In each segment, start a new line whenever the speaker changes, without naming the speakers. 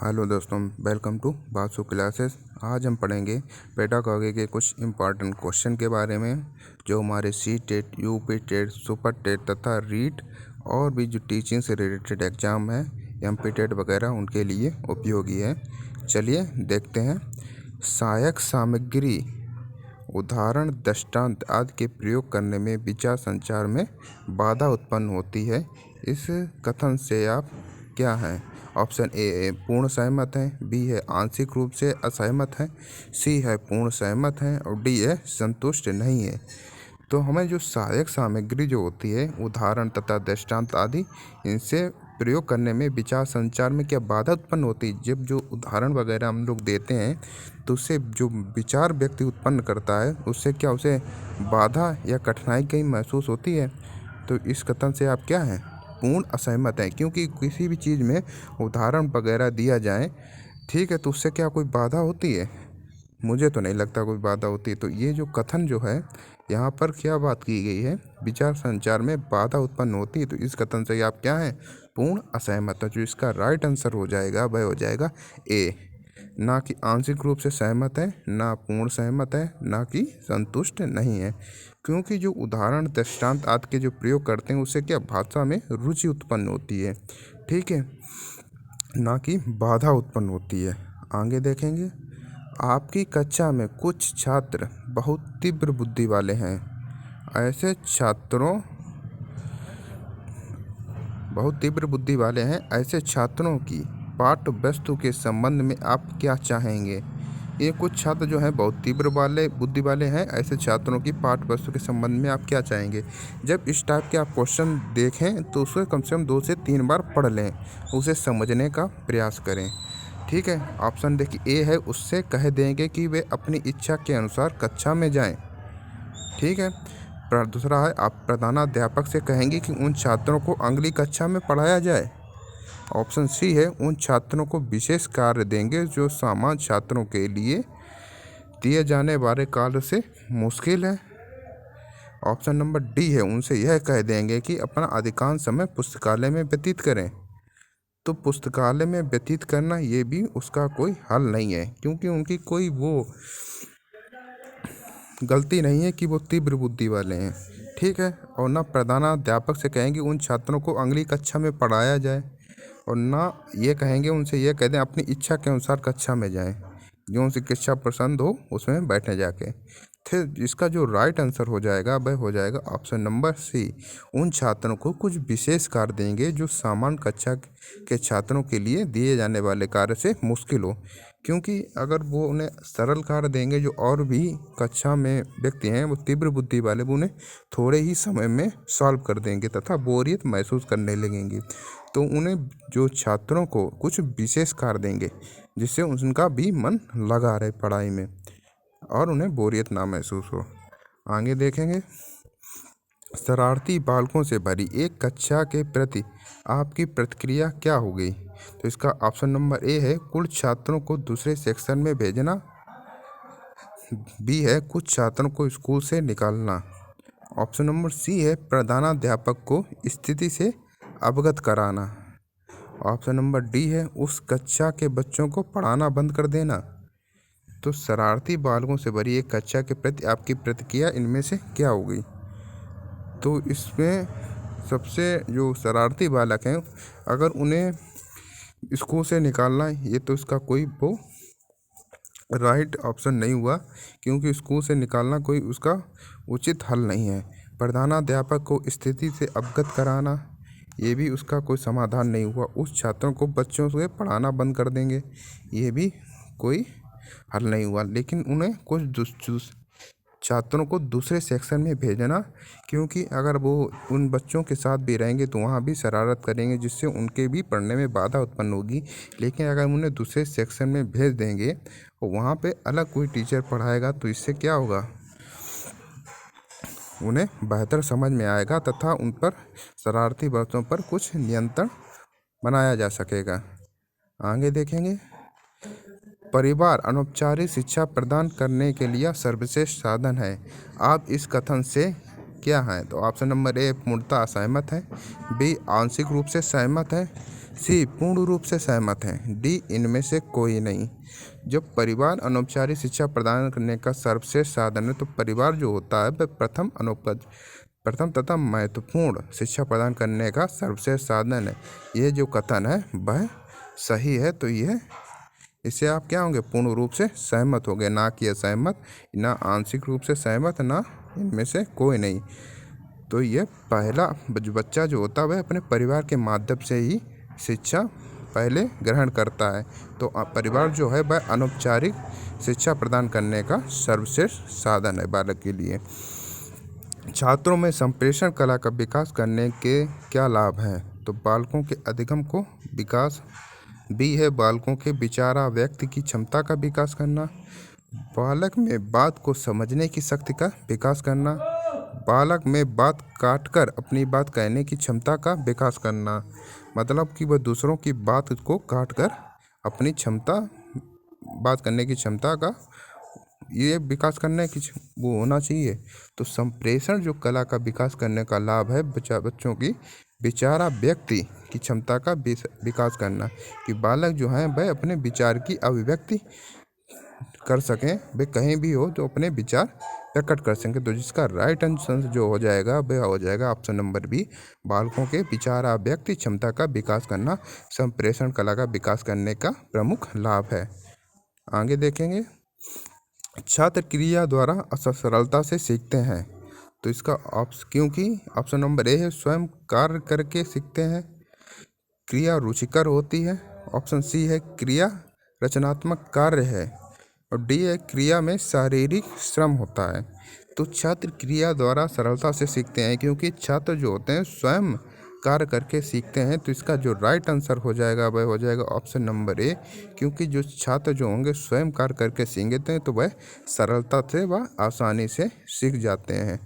Hello दोस्तों, welcome to Basu classes. आज हम पढ़ेंगे पेडागॉजी के कुछ इम्पॉर्टेंट क्वेश्चन के बारे में जो हमारे C TET, UP TET, super TET तथा रीट और भी जो टीचिंग से रिलेटेड एग्ज़ाम है, एमपी टेट वगैरह, उनके लिए उपयोगी है। चलिए देखते हैं। सहायक सामग्री, उदाहरण, दृष्टांत आदि के प्रयोग करने में विचार संचार में बाधा उत्पन्न होती है। इस कथन से आप क्या हैं? ऑप्शन ए पूर्ण सहमत हैं, बी है आंशिक रूप से असहमत हैं, सी है पूर्ण सहमत हैं और डी है संतुष्ट नहीं है। तो हमें जो सहायक सामग्री जो होती है, उदाहरण तथा दृष्टांत आदि, इनसे प्रयोग करने में विचार संचार में क्या बाधा उत्पन्न होती है। जब जो उदाहरण वगैरह हम लोग देते हैं तो उससे जो विचार व्यक्ति उत्पन्न करता है उससे क्या उसे बाधा या कठिनाई कहीं महसूस होती है। तो इस कथन से आप क्या हैं? पूर्ण असहमत हैं, क्योंकि किसी भी चीज़ में उदाहरण वगैरह दिया जाए, ठीक है, तो उससे क्या कोई बाधा होती है? मुझे तो नहीं लगता कोई बाधा होती है। तो ये जो कथन जो है, यहाँ पर क्या बात की गई है, विचार संचार में बाधा उत्पन्न होती है। तो इस कथन से आप क्या हैं? पूर्ण असहमत है। जो इसका राइट आंसर हो जाएगा वह हो जाएगा ए। ना कि आंशिक रूप से सहमत है, ना पूर्ण सहमत है, ना कि संतुष्ट नहीं है। क्योंकि जो उदाहरण, दृष्टांत आदि के जो प्रयोग करते हैं उससे क्या भाषा में रुचि उत्पन्न होती है, ठीक है, ना कि बाधा उत्पन्न होती है। आगे देखेंगे। आपकी कक्षा में कुछ छात्र बहुत तीव्र बुद्धि वाले हैं। ऐसे छात्रों की पाठ्य वस्तु के संबंध में आप क्या चाहेंगे? ये कुछ छात्र जो हैं बहुत तीव्र बुद्धि वाले हैं। ऐसे छात्रों की पाठ्य वस्तु के संबंध में आप क्या चाहेंगे? जब इस टाइप के आप क्वेश्चन देखें तो उसे कम से कम 2 से 3 बार पढ़ लें, उसे समझने का प्रयास करें, ठीक है। ऑप्शन देखिए, ए है उससे कह देंगे कि वे अपनी इच्छा के अनुसार कक्षा में जाएं, ठीक है। दूसरा है, आप प्रधानाध्यापक से कहेंगे कि उन छात्रों को अगली कक्षा में पढ़ाया जाए। ऑप्शन सी है, उन छात्रों को विशेष कार्य देंगे जो सामान्य छात्रों के लिए दिए जाने वाले कार्य से मुश्किल है। ऑप्शन नंबर डी है, उनसे यह कह देंगे कि अपना अधिकांश समय पुस्तकालय में व्यतीत करें। तो पुस्तकालय में व्यतीत करना ये भी उसका कोई हल नहीं है, क्योंकि उनकी कोई वो गलती नहीं है कि वो तीव्र बुद्धि वाले हैं, ठीक है। और ना प्रधानाध्यापक से कहेंगे उन छात्रों को अगली कक्षा में पढ़ाया जाए, और ना ये कहेंगे, उनसे ये कह दें अपनी इच्छा के अनुसार कक्षा में जाएं, जो उनकी कक्षा पसंद हो उसमें बैठने जाके। फिर इसका जो राइट आंसर हो जाएगा वह हो जाएगा ऑप्शन नंबर सी, उन छात्रों को कुछ विशेष कार्य देंगे जो सामान्य कक्षा के छात्रों के लिए दिए जाने वाले कार्य से मुश्किल हो। क्योंकि अगर वो उन्हें सरल कार्य देंगे, जो और भी कक्षा में व्यक्ति हैं वो तीव्र बुद्धि वाले, वो उन्हें थोड़े ही समय में सॉल्व कर देंगे तथा बोरियत महसूस करने लगेंगे। तो उन्हें जो छात्रों को कुछ विशेष कार्य देंगे जिससे उनका भी मन लगा रहे पढ़ाई में और उन्हें बोरियत ना महसूस हो। आगे देखेंगे। शरारती बालकों से भरी एक कक्षा के प्रति आपकी प्रतिक्रिया क्या होगी? तो इसका ऑप्शन नंबर ए है, कुछ छात्रों को दूसरे सेक्शन में भेजना, बी है कुछ छात्रों को स्कूल से निकालना, ऑप्शन नंबर सी है प्रधानाध्यापक को स्थिति से अवगत कराना, ऑप्शन नंबर डी है उस कक्षा के बच्चों को पढ़ाना बंद कर देना। तो शरारती बालकों से भरी एक कक्षा के प्रति आपकी प्रतिक्रिया इनमें से क्या होगी? तो इसमें सबसे जो शरारती बालक हैं, अगर उन्हें स्कूल से निकालना, ये तो इसका कोई वो राइट ऑप्शन नहीं हुआ, क्योंकि स्कूल से निकालना कोई उसका उचित हल नहीं है। प्रधानाध्यापक को स्थिति से अवगत कराना, ये भी उसका कोई समाधान नहीं हुआ। उस छात्रों को बच्चों से पढ़ाना बंद कर देंगे, ये भी कोई हल नहीं हुआ। लेकिन उन्हें कुछ छात्रों को दूसरे सेक्शन में भेजना, क्योंकि अगर वो उन बच्चों के साथ भी रहेंगे तो वहाँ भी शरारत करेंगे, जिससे उनके भी पढ़ने में बाधा उत्पन्न होगी। लेकिन अगर उन्हें दूसरे सेक्शन में भेज देंगे और वहाँ पे अलग कोई टीचर पढ़ाएगा तो इससे क्या होगा, उन्हें बेहतर समझ में आएगा तथा उन पर, शरारती बच्चों पर कुछ नियंत्रण बनाया जा सकेगा। आगे देखेंगे। परिवार अनौपचारिक शिक्षा प्रदान करने के लिए सर्वश्रेष्ठ साधन है। आप इस कथन से क्या हैं? तो ऑप्शन नंबर ए पूर्णतः असहमत है, बी आंशिक रूप से सहमत है, सी पूर्ण रूप से सहमत है, डी इनमें से कोई नहीं। जब परिवार अनौपचारिक शिक्षा प्रदान करने का सर्वश्रेष्ठ साधन है तो परिवार जो होता है वह प्रथम तथा महत्वपूर्ण शिक्षा प्रदान करने का सर्वश्रेष्ठ साधन है। ये जो कथन है वह सही है। तो यह इससे आप क्या होंगे? पूर्ण रूप से सहमत हो गए, ना कि असहमत, ना आंशिक रूप से सहमत, ना इनमें से कोई नहीं। तो ये पहला बच्चा जो होता है वह अपने परिवार के माध्यम से ही शिक्षा पहले ग्रहण करता है। तो परिवार जो है वह अनौपचारिक शिक्षा प्रदान करने का सर्वश्रेष्ठ साधन है बालक के लिए। छात्रों में संप्रेषण कला का विकास करने के क्या लाभ हैं? तो बालकों के अधिगम को विकास, बी है बालकों के विचाराव्यक्त की क्षमता का विकास करना, बालक में बात को समझने की शक्ति का विकास करना, बालक में बात काटकर अपनी बात कहने की क्षमता का विकास करना, मतलब कि वह दूसरों की बात को काटकर अपनी बात करने की क्षमता का ये विकास करने की वो होना चाहिए। तो संप्रेषण जो कला का विकास करने का लाभ है बच्चों की विचाराव्यक्ति की क्षमता का विकास करना, कि बालक जो है वह अपने विचार की अभिव्यक्ति कर सकें, वे कहीं भी हो तो अपने विचार प्रकट कर सकें। तो जिसका राइट आंसर जो हो जाएगा वह हो जाएगा ऑप्शन नंबर बी, बालकों के विचाराव्यक्ति क्षमता का विकास करना संप्रेषण कला का विकास करने का प्रमुख लाभ है। आगे देखेंगे, छात्र क्रिया द्वारा सरलता से सीखते हैं। तो इसका क्योंकि ऑप्शन नंबर ए है स्वयं कार्य करके सीखते हैं, क्रिया रुचिकर होती है, ऑप्शन सी है क्रिया रचनात्मक कार्य है, और डी है क्रिया में शारीरिक श्रम होता है। तो छात्र क्रिया द्वारा सरलता से सीखते हैं क्योंकि छात्र जो होते हैं स्वयं कार्य करके सीखते हैं। तो इसका जो राइट आंसर हो जाएगा वह हो जाएगा ऑप्शन नंबर ए, क्योंकि जो छात्र जो होंगे स्वयं कार्य करके सीखते हैं तो वह सरलता से व आसानी से सीख जाते हैं।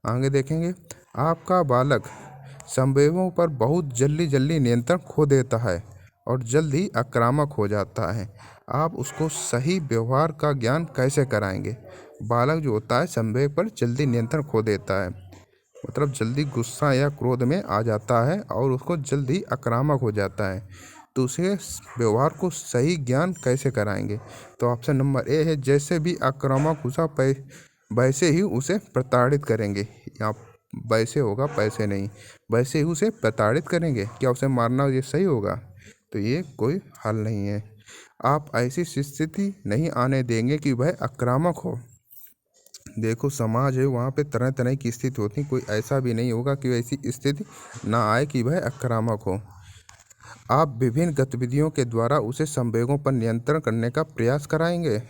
आगे देखेंगे, आपका बालक संवेगों पर बहुत जल्दी नियंत्रण खो देता है और जल्द ही आक्रामक हो जाता है, आप उसको सही व्यवहार का ज्ञान कैसे कराएंगे? बालक जो होता है संवेग पर जल्दी नियंत्रण खो देता है, मतलब जल्दी गुस्सा या क्रोध में आ जाता है और उसको जल्दी आक्रामक हो जाता है, तो उसे व्यवहार को सही ज्ञान कैसे कराएंगे? तो ऑप्शन नंबर ए है जैसे भी आक्रामक हुआ वैसे ही उसे प्रताड़ित करेंगे, या वैसे होगा पैसे नहीं, वैसे ही उसे प्रताड़ित करेंगे। क्या उसे मारना ये सही होगा? तो ये कोई हल नहीं है। आप ऐसी स्थिति नहीं आने देंगे कि वह आक्रामक हो। देखो समाज है वहाँ पे तरह तरह की स्थिति होती, कोई ऐसा भी नहीं होगा कि ऐसी स्थिति ना आए कि वह आक्रामक हो। आप विभिन्न गतिविधियों के द्वारा उसे संवेगों पर नियंत्रण करने का प्रयास कराएंगे।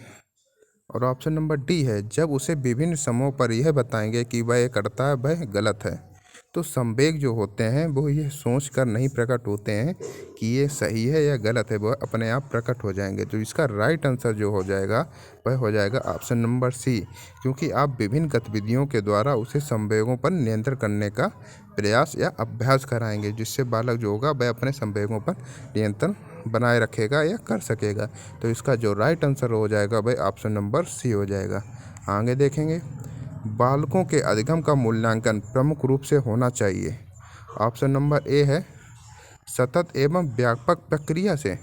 और ऑप्शन नंबर डी है जब उसे विभिन्न समयों पर यह बताएंगे कि वह करता है वह गलत है। तो संवेग जो होते हैं वो ये सोच कर नहीं प्रकट होते हैं कि ये सही है या गलत है, वह अपने आप प्रकट हो जाएंगे। तो इसका राइट आंसर जो हो जाएगा वह हो जाएगा ऑप्शन नंबर सी, क्योंकि आप विभिन्न गतिविधियों के द्वारा उसे संवेगों पर नियंत्रण करने का प्रयास या अभ्यास कराएंगे, जिससे बालक जो होगा वह अपने संवेगों पर नियंत्रण बनाए रखेगा या कर सकेगा। तो इसका जो राइट आंसर हो जाएगा वह ऑप्शन नंबर सी हो जाएगा। आगे देखेंगे, बालकों के अधिगम का मूल्यांकन प्रमुख रूप से होना चाहिए। ऑप्शन नंबर ए है सतत एवं व्यापक प्रक्रिया से,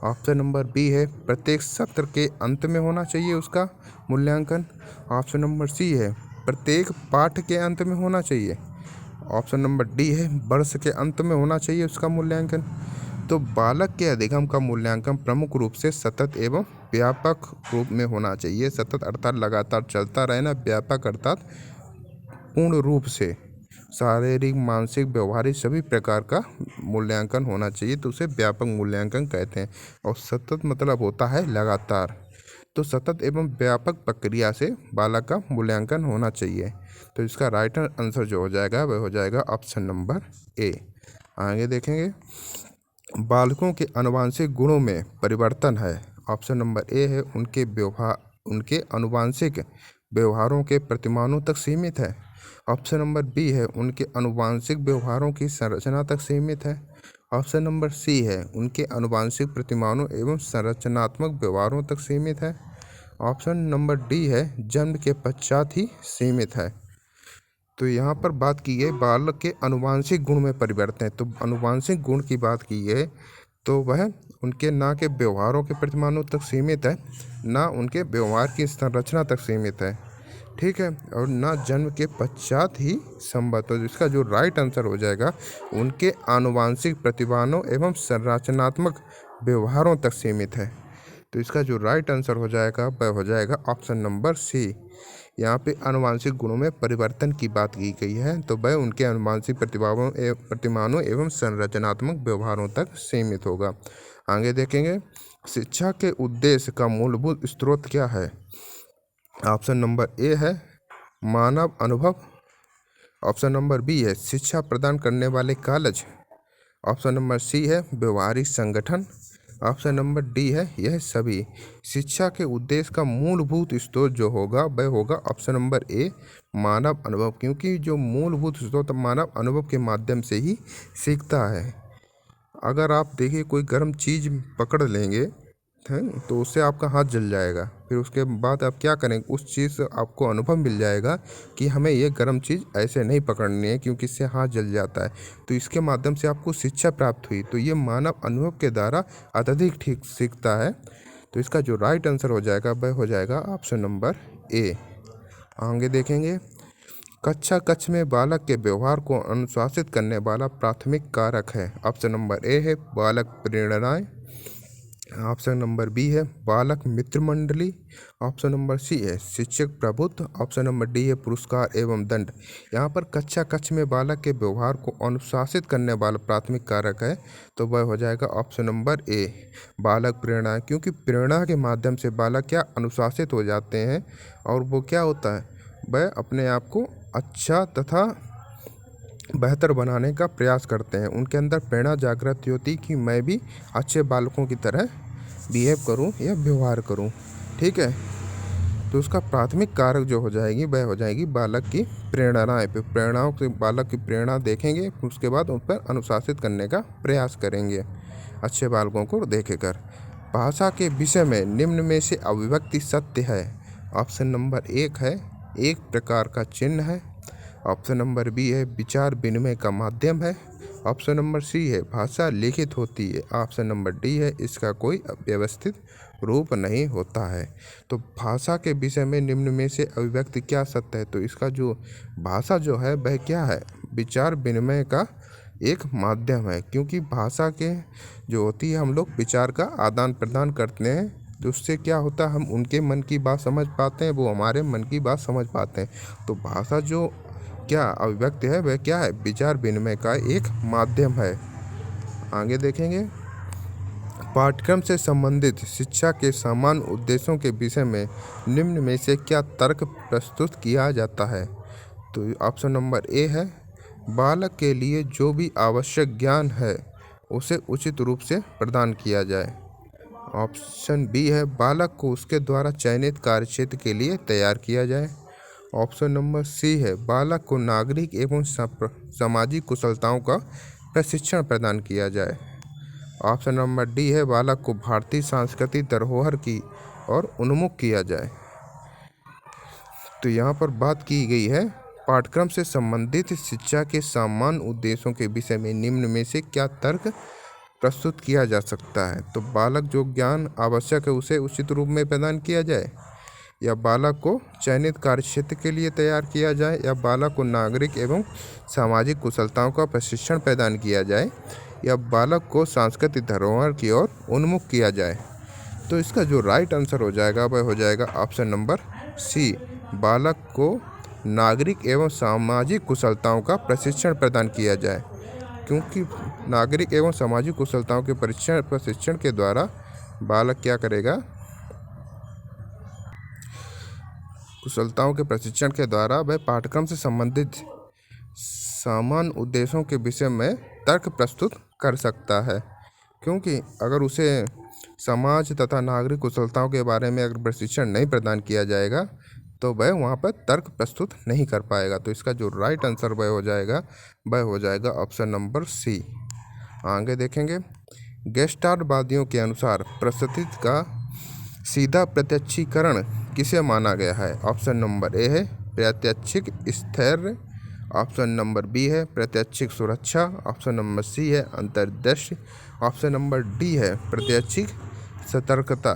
ऑप्शन नंबर बी है प्रत्येक सत्र के अंत में होना चाहिए उसका मूल्यांकन, ऑप्शन नंबर सी है प्रत्येक पाठ के अंत में होना चाहिए, ऑप्शन नंबर डी है वर्ष के अंत में होना चाहिए उसका मूल्यांकन। तो बालक के अधिगम का मूल्यांकन प्रमुख रूप से सतत एवं व्यापक रूप में होना चाहिए। सतत अर्थात लगातार चलता रहना, व्यापक अर्थात पूर्ण रूप से शारीरिक मानसिक व्यवहारिक सभी प्रकार का मूल्यांकन होना चाहिए, तो उसे व्यापक मूल्यांकन कहते हैं। और सतत मतलब होता है लगातार, तो सतत एवं व्यापक प्रक्रिया से बालक का मूल्यांकन होना चाहिए। तो इसका राइट आंसर जो हो जाएगा वह हो जाएगा ऑप्शन नंबर ए। आगे देखेंगे, बालकों के आनुवंशिक गुणों में परिवर्तन है। ऑप्शन नंबर ए है उनके आनुवंशिक व्यवहारों के प्रतिमानों तक सीमित है, ऑप्शन नंबर बी है उनके आनुवंशिक व्यवहारों की संरचना तक सीमित है, ऑप्शन नंबर सी है उनके आनुवंशिक प्रतिमानों एवं संरचनात्मक व्यवहारों तक सीमित है, ऑप्शन नंबर डी है जन्म के पश्चात ही सीमित है। तो यहाँ पर बात की है बालक के आनुवांशिक गुण में परिवर्तन। तो आनुवांशिक गुण की बात की है तो वह उनके ना के व्यवहारों के प्रतिमानों तक सीमित है, ना उनके व्यवहार की संरचना तक सीमित है, ठीक है, और ना जन्म के पश्चात ही संभव। तो इसका जो राइट आंसर हो जाएगा उनके आनुवांशिक प्रतिमानों एवं संरचनात्मक व्यवहारों तक सीमित है। तो इसका जो राइट आंसर हो जाएगा वह हो जाएगा ऑप्शन नंबर सी। यहाँ पे आनुवांशिक गुणों में परिवर्तन की बात की गई है, तो वह उनके आनुवांशिक प्रतिमानों एवं संरचनात्मक व्यवहारों तक सीमित होगा। आगे देखेंगे, शिक्षा के उद्देश्य का मूलभूत स्रोत क्या है? ऑप्शन नंबर ए है मानव अनुभव। ऑप्शन नंबर बी है शिक्षा प्रदान करने वाले कॉलेज। ऑप्शन नंबर सी है व्यवहारिक संगठन। ऑप्शन नंबर डी है यह सभी। शिक्षा के उद्देश्य का मूलभूत स्रोत जो होगा वह होगा ऑप्शन नंबर ए मानव अनुभव, क्योंकि जो मूलभूत स्रोत मानव अनुभव के माध्यम से ही सीखता है। अगर आप देखिए कोई गर्म चीज़ पकड़ लेंगे हैं तो उससे आपका हाथ जल जाएगा, फिर उसके बाद आप क्या करेंगे, उस चीज़ से आपको अनुभव मिल जाएगा कि हमें ये गर्म चीज़ ऐसे नहीं पकड़नी है क्योंकि इससे हाथ जल जाता है। तो इसके माध्यम से आपको शिक्षा प्राप्त हुई, तो ये मानव अनुभव के द्वारा अत्यधिक ठीक सीखता है। तो इसका जो राइट आंसर हो जाएगा वह हो जाएगा ऑप्शन नंबर ए। आगे देखेंगे, कक्षा कक्ष में बालक के व्यवहार को अनुशासित करने वाला प्राथमिक कारक है। ऑप्शन नंबर ए है बालक प्रेरणाएं। ऑप्शन नंबर बी है बालक मित्र मंडली। ऑप्शन नंबर सी है शिक्षक प्रभुत्व। ऑप्शन नंबर डी है पुरस्कार एवं दंड। यहाँ पर कक्षा कक्ष में बालक के व्यवहार को अनुशासित करने वाला प्राथमिक कारक है, तो वह हो जाएगा ऑप्शन नंबर ए बालक प्रेरणा, क्योंकि प्रेरणा के माध्यम से बालक क्या अनुशासित हो जाते हैं और वो क्या होता है, वह अपने आप को अच्छा तथा बेहतर बनाने का प्रयास करते हैं। उनके अंदर प्रेरणा जागृत होती कि मैं भी अच्छे बालकों की तरह बिहेव करूं या व्यवहार करूं, ठीक है। तो उसका प्राथमिक कारक जो हो जाएगी वह हो जाएगी बालक की प्रेरणाएं। पे प्रेरणाओं से बालक की प्रेरणा देखेंगे, उसके बाद उन पर अनुशासित करने का प्रयास करेंगे अच्छे बालकों को देखेकर। भाषा के विषय में निम्न में से अभिव्यक्ति सत्य है। ऑप्शन नंबर एक है एक प्रकार का चिन्ह है। ऑप्शन नंबर बी है विचार विनिमय का माध्यम है। ऑप्शन नंबर सी है भाषा लिखित होती है। ऑप्शन नंबर डी है इसका कोई व्यवस्थित रूप नहीं होता है। तो भाषा के विषय में निम्न में से अभिव्यक्ति क्या सत्य है, तो इसका जो भाषा जो है वह क्या है, विचार विनिमय का एक माध्यम है, क्योंकि भाषा के जो होती है हम लोग विचार का आदान प्रदान करते हैं, तो उससे क्या होता है हम उनके मन की बात समझ पाते हैं, वो हमारे मन की बात समझ पाते हैं। तो भाषा जो क्या अभिव्यक्ति है वह क्या है, विचार विनिमय का एक माध्यम है। आगे देखेंगे, पाठ्यक्रम से संबंधित शिक्षा के सामान्य उद्देश्यों के विषय में निम्न में से क्या तर्क प्रस्तुत किया जाता है। तो ऑप्शन नंबर ए है बालक के लिए जो भी आवश्यक ज्ञान है उसे उचित रूप से प्रदान किया जाए। ऑप्शन बी है बालक को उसके द्वारा चयनित कार्यक्षेत्र के लिए तैयार किया जाए। ऑप्शन नंबर सी है बालक को नागरिक एवं सामाजिक कुशलताओं का प्रशिक्षण प्रदान किया जाए। ऑप्शन नंबर डी है बालक को भारतीय सांस्कृतिक धरोहर की ओर उन्मुख किया जाए। तो यहाँ पर बात की गई है पाठ्यक्रम से संबंधित शिक्षा के सामान्य उद्देश्यों के विषय में निम्न में से क्या तर्क प्रस्तुत किया जा सकता है। तो बालक जो ज्ञान आवश्यक है उसे उचित रूप में प्रदान किया जाए, या बालक को चयनित कार्यक्षेत्र के लिए तैयार किया जाए, या बालक को नागरिक एवं सामाजिक कुशलताओं का प्रशिक्षण प्रदान किया जाए, या बालक को सांस्कृतिक धरोहर की ओर उन्मुख किया जाए। तो इसका जो राइट आंसर हो जाएगा वह हो जाएगा ऑप्शन नंबर सी बालक को नागरिक एवं सामाजिक कुशलताओं का प्रशिक्षण प्रदान किया जाए, क्योंकि नागरिक एवं सामाजिक कुशलताओं के प्रशिक्षण के द्वारा बालक क्या करेगा, कुशलताओं के प्रशिक्षण के द्वारा वह पाठ्यक्रम से संबंधित सामान्य उद्देश्यों के विषय में तर्क प्रस्तुत कर सकता है। क्योंकि अगर उसे समाज तथा नागरिक कुशलताओं के बारे में अगर प्रशिक्षण नहीं प्रदान किया जाएगा तो वह वहाँ पर तर्क प्रस्तुत नहीं कर पाएगा। तो इसका जो राइट आंसर वह हो जाएगा ऑप्शन नंबर सी। आगे देखेंगे, गेस्टाल्टवादियों के अनुसार परिस्थिति का सीधा प्रत्यक्षीकरण किसे माना गया है। ऑप्शन नंबर ए है प्रात्यक्षिक स्थैर्य। ऑप्शन नंबर बी है प्रत्यक्षिक सुरक्षा, ऑप्शन नंबर सी है अंतर्दृष्टि, ऑप्शन नंबर डी है प्रत्यक्षिक सतर्कता।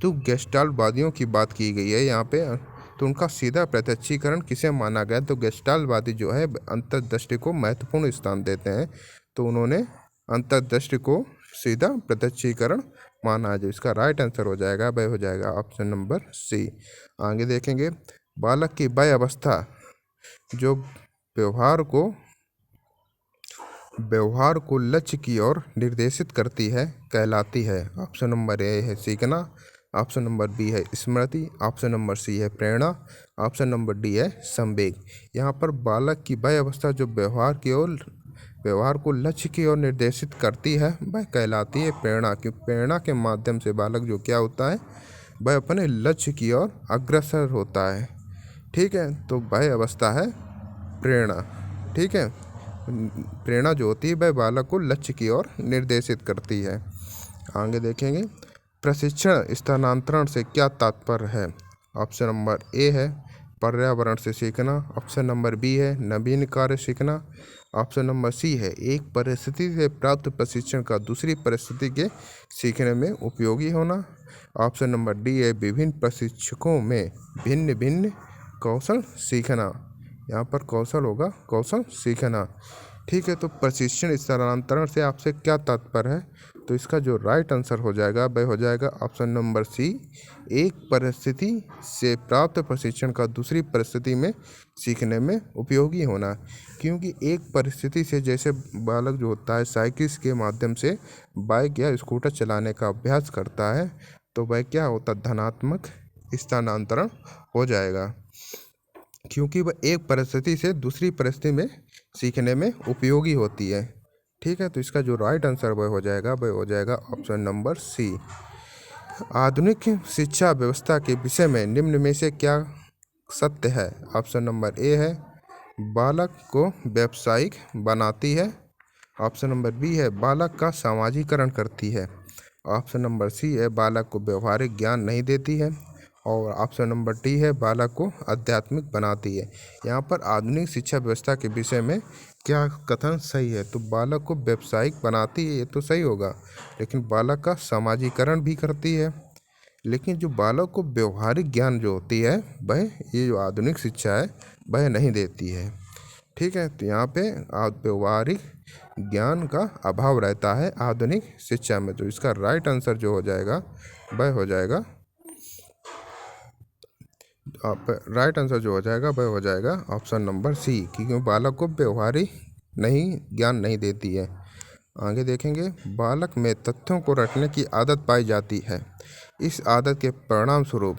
तो गेस्टाल्टवादियों की बात की गई है यहाँ पे, तो उनका सीधा प्रत्यक्षीकरण किसे माना गया, तो गेस्टाल्टवादी जो है अंतर्दृष्टि को महत्वपूर्ण स्थान देते हैं, तो उन्होंने अंतर्दृष्टि को सीधा प्रत्यक्षीकरण माना है। जो इसका राइट आंसर हो जाएगा वह हो जाएगा ऑप्शन नंबर सी। आगे देखेंगे, बालक की वय अवस्था जो व्यवहार को लक्ष्य की ओर निर्देशित करती है कहलाती है। ऑप्शन नंबर ए है सीखना, ऑप्शन नंबर बी है स्मृति, ऑप्शन नंबर सी है प्रेरणा, ऑप्शन नंबर डी है संवेग। यहाँ पर बालक की वय अवस्था जो व्यवहार को लक्ष्य की ओर निर्देशित करती है वह कहलाती है प्रेरणा। क्योंकि प्रेरणा के माध्यम से बालक जो क्या होता है, वह अपने लक्ष्य की ओर अग्रसर होता है। ठीक है, तो वह अवस्था है प्रेरणा। ठीक है, प्रेरणा जो होती है वह बालक को लक्ष्य की ओर निर्देशित करती है। आगे देखेंगे, प्रशिक्षण स्थानांतरण से क्या तात्पर्य है। ऑप्शन नंबर ए है पर्यावरण से सीखना, ऑप्शन नंबर बी है नवीन कार्य सीखना, ऑप्शन नंबर सी है एक परिस्थिति से प्राप्त प्रशिक्षण का दूसरी परिस्थिति के सीखने में उपयोगी होना, ऑप्शन नंबर डी है विभिन्न प्रशिक्षकों में भिन्न भिन्न कौशल सीखना। यहाँ पर कौशल होगा कौशल सीखना। ठीक है, तो प्रशिक्षण स्थानांतरण से आपसे क्या तात्पर्य है, तो इसका जो राइट आंसर हो जाएगा वह हो जाएगा ऑप्शन नंबर सी, एक परिस्थिति से प्राप्त प्रशिक्षण का दूसरी परिस्थिति में सीखने में उपयोगी होना। क्योंकि एक परिस्थिति से, जैसे बालक जो होता है साइकिल के माध्यम से बाइक या स्कूटर चलाने का अभ्यास करता है, तो वह क्या होता धनात्मक स्थानांतरण हो जाएगा, क्योंकि वह एक परिस्थिति से दूसरी परिस्थिति में सीखने में उपयोगी होती है। ठीक है, तो इसका जो राइट आंसर वह हो जाएगा ऑप्शन नंबर सी। आधुनिक शिक्षा व्यवस्था के विषय में निम्न में से क्या सत्य है। ऑप्शन नंबर ए है बालक को व्यावसायिक बनाती है, ऑप्शन नंबर बी है बालक का सामाजिकरण करती है, ऑप्शन नंबर सी है बालक को व्यवहारिक ज्ञान नहीं देती है, और ऑप्शन नंबर डी है बालक को आध्यात्मिक बनाती है। यहाँ पर आधुनिक शिक्षा व्यवस्था के विषय में क्या कथन सही है, तो बालक को व्यावसायिक बनाती है ये तो सही होगा, लेकिन बालक का सामाजिकरण भी करती है। लेकिन जो बालक को व्यवहारिक ज्ञान जो होती है वह ये जो आधुनिक शिक्षा है वह नहीं देती है। ठीक है, तो यहाँ पे व्यवहारिक ज्ञान का अभाव रहता है आधुनिक शिक्षा में, तो इसका राइट आंसर जो हो जाएगा वह हो जाएगा वह हो जाएगा ऑप्शन नंबर सी, क्योंकि बालक को व्यवहारिक ज्ञान नहीं देती है। आगे देखेंगे, बालक में तथ्यों को रटने की आदत पाई जाती है, इस आदत के परिणाम स्वरूप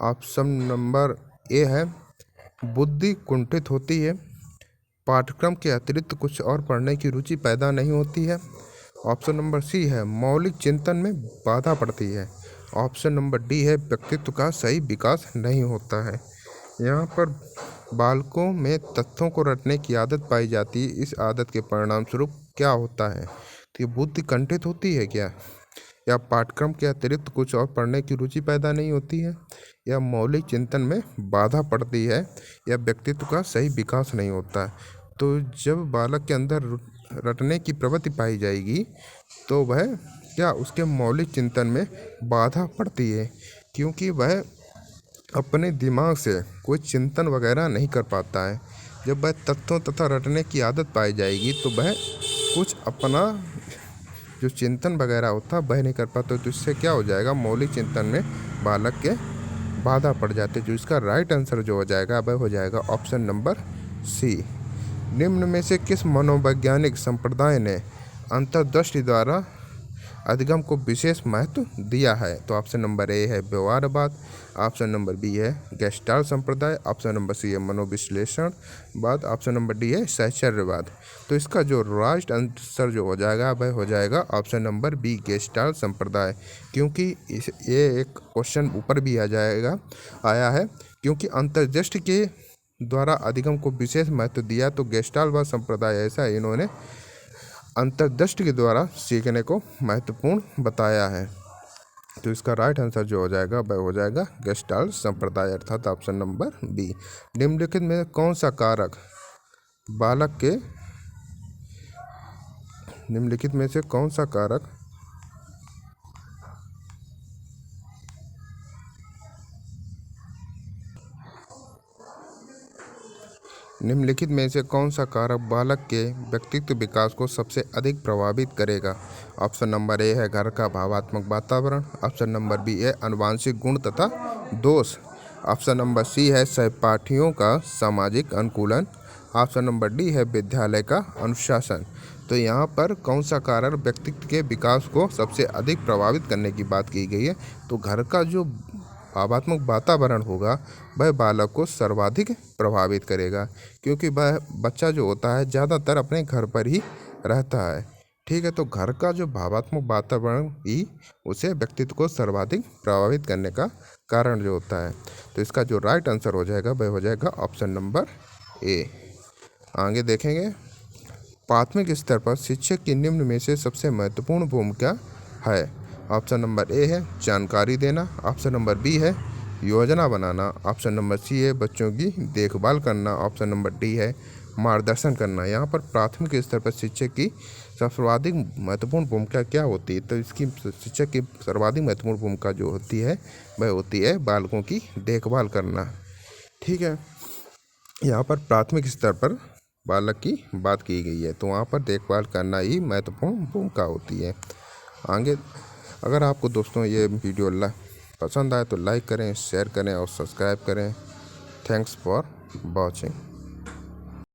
ऑप्शन नंबर ए है बुद्धि कुंठित होती है, पाठ्यक्रम के अतिरिक्त कुछ और पढ़ने की रुचि पैदा नहीं होती है, ऑप्शन नंबर सी है मौलिक चिंतन में बाधा पड़ती है, ऑप्शन नंबर डी है व्यक्तित्व का सही विकास नहीं होता है। यहाँ पर बालकों में तथ्यों को रटने की आदत पाई जाती है, इस आदत के परिणाम स्वरूप क्या होता है, तो ये बुद्धि कुंठित होती है क्या, या पाठ्यक्रम के अतिरिक्त कुछ और पढ़ने की रुचि पैदा नहीं होती है, या मौलिक चिंतन में बाधा पड़ती है, या व्यक्तित्व का सही विकास नहीं होता है। तो जब बालक के अंदर रटने की प्रवृत्ति पाई जाएगी तो वह क्या उसके मौलिक चिंतन में बाधा पड़ती है, क्योंकि वह अपने दिमाग से कोई चिंतन वगैरह नहीं कर पाता है। जब वह तथ्यों तथा रटने की आदत पाई जाएगी तो वह कुछ अपना जो चिंतन वगैरह होता है वह नहीं कर पाता, तो इससे क्या हो जाएगा मौलिक चिंतन में बालक के बाधा पड़ जाती है। जो इसका राइट आंसर जो हो जाएगा वह हो जाएगा ऑप्शन नंबर सी। निम्न में से किस मनोवैज्ञानिक संप्रदाय ने अंतर्दृष्टि द्वारा अधिगम को विशेष महत्व दिया है, तो ऑप्शन नंबर ए है व्यवहारवाद, ऑप्शन नंबर बी है गेस्टाल्ट संप्रदाय, ऑप्शन नंबर सी है मनोविश्लेषणवाद, ऑप्शन नंबर डी है सहचर्यवाद। तो इसका जो राइट आंसर जो हो जाएगा वह हो जाएगा ऑप्शन नंबर बी गेस्टाल्ट संप्रदाय, क्योंकि ये एक क्वेश्चन ऊपर भी आया है, क्योंकि अंतर्दृष्टि के द्वारा अधिगम को विशेष महत्व दिया, तो गेस्टाल्टवाद संप्रदाय ऐसा इन्होंने अंतर्दृष्टि के द्वारा सीखने को महत्वपूर्ण बताया है। तो इसका राइट आंसर जो हो जाएगा वह हो जाएगा गेस्टाल्ट संप्रदाय, अर्थात ऑप्शन नंबर बी। निम्नलिखित में कौन सा कारक बालक के निम्नलिखित में से कौन सा कारक निम्नलिखित में से कौन सा कारक बालक के व्यक्तित्व विकास को सबसे अधिक प्रभावित करेगा? ऑप्शन नंबर ए है घर का भावात्मक वातावरण। ऑप्शन नंबर बी है आनुवंशिक गुण तथा दोष। ऑप्शन नंबर सी है सहपाठियों का सामाजिक अनुकूलन। ऑप्शन नंबर डी है विद्यालय का अनुशासन। तो यहाँ पर कौन सा कारक व्यक्तित्व के विकास को सबसे अधिक प्रभावित करने की बात की गई है? तो घर का जो भावात्मक वातावरण होगा वह बालक को सर्वाधिक प्रभावित करेगा, क्योंकि वह बच्चा जो होता है ज़्यादातर अपने घर पर ही रहता है। ठीक है, तो घर का जो भावात्मक वातावरण ही उसे व्यक्तित्व को सर्वाधिक प्रभावित करने का कारण जो होता है। तो इसका जो राइट आंसर हो जाएगा वह हो जाएगा ऑप्शन नंबर ए। आगे देखेंगे, प्राथमिक स्तर पर शिक्षक की निम्न में से सबसे महत्वपूर्ण भूमिका है। ऑप्शन नंबर ए है जानकारी देना। ऑप्शन नंबर बी है योजना बनाना। ऑप्शन नंबर सी है बच्चों की देखभाल करना। ऑप्शन नंबर डी है मार्गदर्शन करना। यहाँ पर प्राथमिक स्तर पर शिक्षक की सर्वाधिक महत्वपूर्ण भूमिका क्या होती है? तो इसकी शिक्षक की सर्वाधिक महत्वपूर्ण भूमिका जो होती है वह होती है बालकों की देखभाल करना। ठीक है, यहाँ पर प्राथमिक स्तर पर बालक की बात की गई है, तो वहाँ पर देखभाल करना ही महत्वपूर्ण भूमिका होती है। आगे, अगर आपको दोस्तों ये वीडियो पसंद आए तो लाइक करें, शेयर करें और सब्सक्राइब करें। Thanks for watching.